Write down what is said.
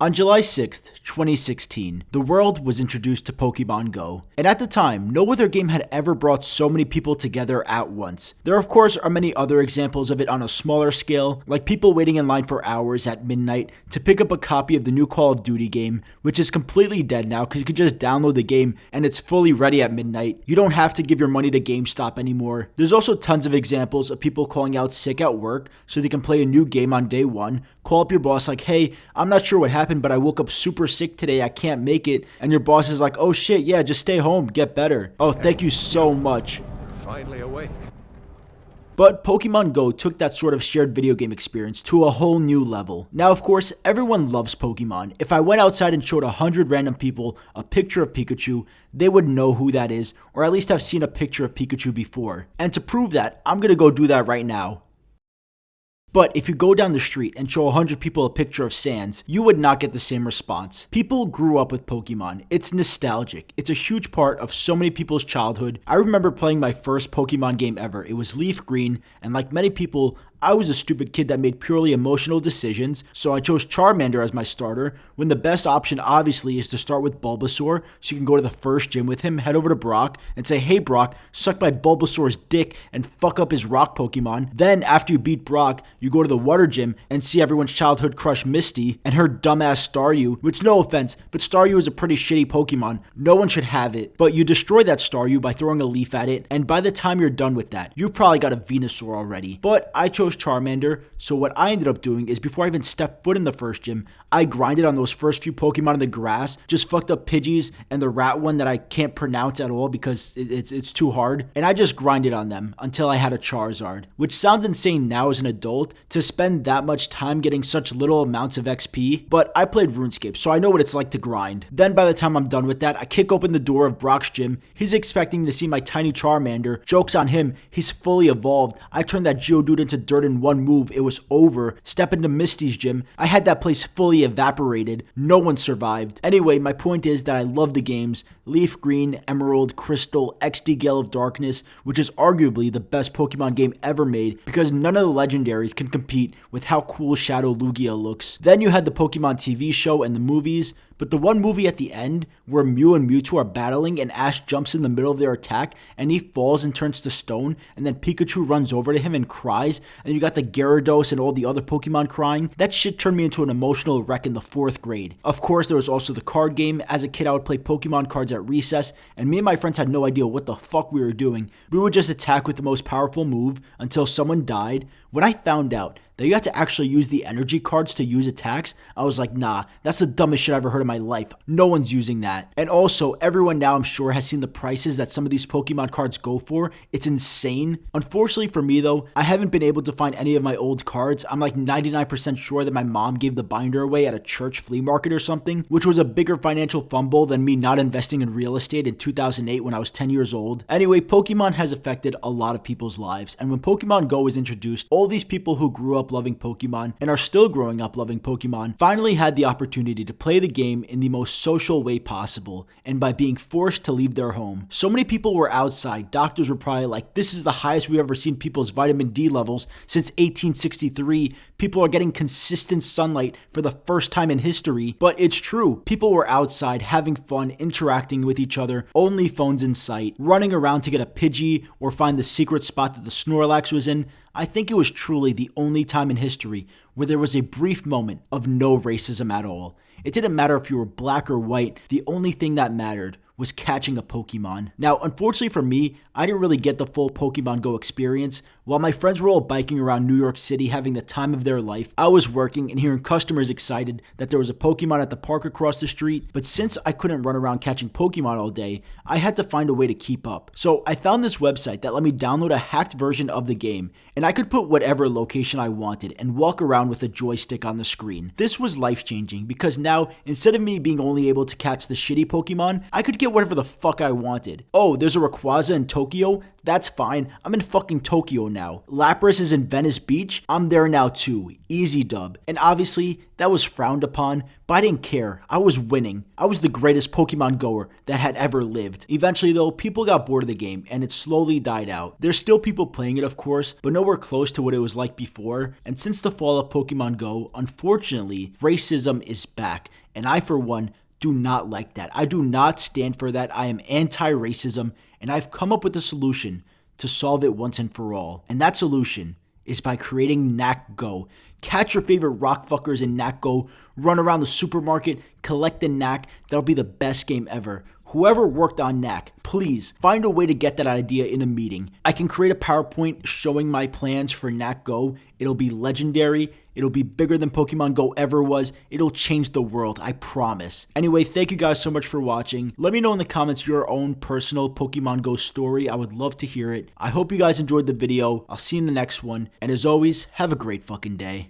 On July 6th, 2016, the world was introduced to Pokémon GO, and at the time, no other game had ever brought so many people together at once. There of course are many other examples of it on a smaller scale, like people waiting in line for hours at midnight to pick up a copy of the new Call of Duty game, which is completely dead now because you can just download the game and it's fully ready at midnight. You don't have to give your money to GameStop anymore. There's also tons of examples of people calling out sick at work so they can play a new game on day one. Call up your boss like, hey, I'm not sure what happened, but I woke up super sick today, I can't make it. And your boss is like, oh shit, yeah, just stay home, get better. Oh, thank you so much. Finally awake. But Pokemon GO took that sort of shared video game experience to a whole new level. Now, of course, everyone loves Pokemon. If I went outside and showed 100 random people a picture of Pikachu, they would know who that is, or at least have seen a picture of Pikachu before. And to prove that, I'm gonna go do that right now. But if you go down the street and show 100 people a picture of Sans, you would not get the same response. People grew up with Pokemon. It's nostalgic. It's a huge part of so many people's childhood. I remember playing my first Pokemon game ever. It was Leaf Green, and like many people, I was a stupid kid that made purely emotional decisions, so I chose Charmander as my starter, when the best option obviously is to start with Bulbasaur, so you can go to the first gym with him, head over to Brock, and say, hey Brock, suck my Bulbasaur's dick and fuck up his rock Pokemon. Then, after you beat Brock, you go to the water gym and see everyone's childhood crush Misty and her dumbass Staryu, which no offense, but Staryu is a pretty shitty Pokemon. No one should have it. But you destroy that Staryu by throwing a leaf at it, and by the time you're done with that, you probably got a Venusaur already. But I chose Charmander, so what I ended up doing is before I even stepped foot in the first gym, I grinded on those first few Pokemon in the grass, just fucked up Pidgeys and the rat one that I can't pronounce at all because it's too hard, and I just grinded on them until I had a Charizard, which sounds insane now as an adult to spend that much time getting such little amounts of XP, but I played RuneScape, so I know what it's like to grind. Then by the time I'm done with that, I kick open the door of Brock's gym. He's expecting to see my tiny Charmander. Joke's on him, he's fully evolved. I turned that Geodude into dirt in one move, it was over. Step into Misty's gym, I had that place fully evaporated. No one survived. Anyway, my point is that I love the games Leaf Green, Emerald, Crystal, XD Gale of Darkness, which is arguably the best Pokemon game ever made because none of the legendaries can compete with how cool Shadow Lugia looks. Then you had the Pokemon TV show and the movies, but the one movie at the end where Mew and Mewtwo are battling and Ash jumps in the middle of their attack and he falls and turns to stone and then Pikachu runs over to him and cries and you got the Gyarados and all the other Pokemon crying, that shit turned me into an emotional wreck in the 4th grade. Of course, there was also the card game. As a kid, I would play Pokemon cards at recess and me and my friends had no idea what the fuck we were doing. We would just attack with the most powerful move until someone died. When I found out that you had to actually use the energy cards to use attacks, I was like, nah, that's the dumbest shit I've ever heard in my life. No one's using that. And also, everyone now I'm sure has seen the prices that some of these Pokemon cards go for. It's insane. Unfortunately for me though, I haven't been able to find any of my old cards. I'm like 99% sure that my mom gave the binder away at a church flea market or something, which was a bigger financial fumble than me not investing in real estate in 2008 when I was 10 years old. Anyway, Pokemon has affected a lot of people's lives, and when Pokemon GO was introduced, all these people who grew up loving Pokemon and are still growing up loving Pokemon finally had the opportunity to play the game in the most social way possible and by being forced to leave their home. So many people were outside. Doctors were probably like, this is the highest we've ever seen people's vitamin D levels since 1863. People are getting consistent sunlight for the first time in history. But it's true. People were outside having fun, interacting with each other, only phones in sight, running around to get a Pidgey or find the secret spot that the Snorlax was in. I think it was truly the only time in history where there was a brief moment of no racism at all. It didn't matter if you were black or white, the only thing that mattered was catching a Pokemon. Now, unfortunately for me, I didn't really get the full Pokemon GO experience. While my friends were all biking around New York City having the time of their life, I was working and hearing customers excited that there was a Pokemon at the park across the street. But since I couldn't run around catching Pokemon all day, I had to find a way to keep up. So I found this website that let me download a hacked version of the game, and I could put whatever location I wanted and walk around with a joystick on the screen. This was life-changing because now, instead of me being only able to catch the shitty Pokemon, I could get whatever the fuck I wanted. Oh, there's a Rayquaza in Tokyo? That's fine. I'm in fucking Tokyo now. now. Lapras is in Venice Beach, I'm there now too. Easy dub. And obviously, that was frowned upon, but I didn't care. I was winning. I was the greatest Pokemon goer that had ever lived. Eventually though, people got bored of the game and it slowly died out. There's still people playing it of course, but nowhere close to what it was like before. And since the fall of Pokemon Go, unfortunately, racism is back. And I for one, do not like that. I do not stand for that. I am anti-racism and I've come up with a solution to solve it once and for all. And that solution is by creating Knack Go. Catch your favorite rock fuckers in Knack Go, run around the supermarket, collect the Knack. That'll be the best game ever. Whoever worked on Knack, please find a way to get that idea in a meeting. I can create a PowerPoint showing my plans for Knack Go. It'll be legendary. It'll be bigger than Pokemon Go ever was. It'll change the world, I promise. Anyway, thank you guys so much for watching. Let me know in the comments your own personal Pokemon Go story. I would love to hear it. I hope you guys enjoyed the video. I'll see you in the next one. And as always, have a great fucking day.